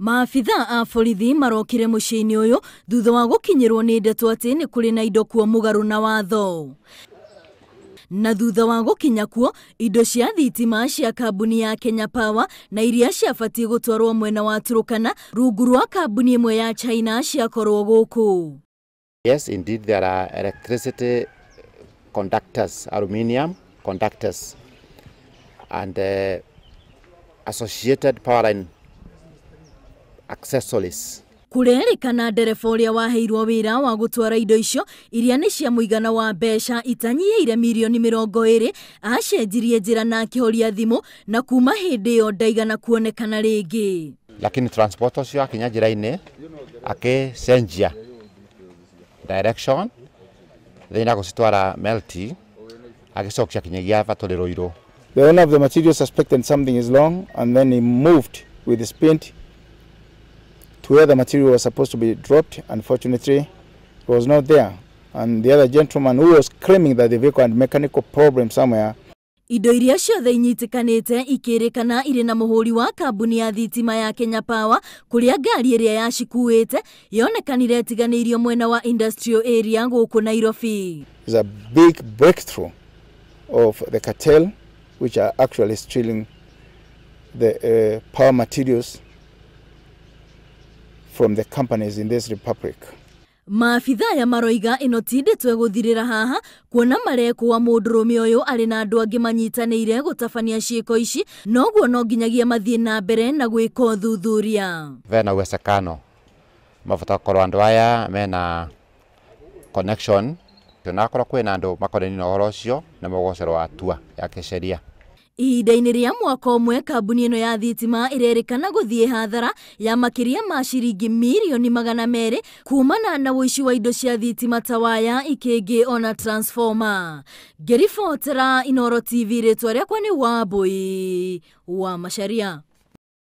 Maabithaa a borithi marokire mucii-ini uyu thutha wa gukinyirwo ni ndeto ati ni kuri na indo kuo mugaru na watho. Na thutha wa gukinya kuo indo cia thitima cia kambuni ya Kenya Power na iria ciabatie gutwarwo mwena wa Turukana rungu rwa kambuni imwe ya China ciakorwo guku. Yes, indeed there are electricity conductors, aluminium conductors and associated power line accessories. Kuringana ndereba uria waheirwo wira wa gutwara indo icio iria ni cia muigana wa mbeca itanyiire milioni 20 acenjirie njira na akihoria thimu na kuma hindi yo ndaigana kuonekana ringi. Lakini transport ucio akinya njira-ini akicenjia direction thina gucitwara melty agicokia kinyagia vaturi Ruiru. The owner of the material suspected something is wrong and then he moved with his paint to where the material was supposed to be dropped. Unfortunately, it was not there. And the other gentleman who was claiming that the vehicle had mechanical problem somewhere. Indo iria ciothe inyitikanite ikirikana iri na muhuri wa kambuni ya thitima ya Kenya Power kuria ngari iria yacikuite yonekanire tiganirio mwena wa industrial area guku Nairobi. It's a big breakthrough of the cartel which are actually stealing the power materials from the companies in this republic. Maabithaa ya maroiga ino tinditwe guthirira haha kuona mareko wa mundurume uyu ari na andu angi manyitanire gutabania ciiko ici noguo no nginyagia mathie na mbere na gwika uthuthuria. Vena uwezekano mafuta korwo andu aya mena connection tunakorwo kwina andu makoreni na uhoro ucio na mugocerwa atua ya kisheria. Ihinda-ini ria mwaka umwe kambuni ino ya thitima irerikana guthie hathara ya makiria ma ciringi milioni 200 kumana na uici wa indo cia thitima ta waya ikingi ona transformer. Gerifotera Inooro TV ritwa riakwa ni Wambui wa Macharia.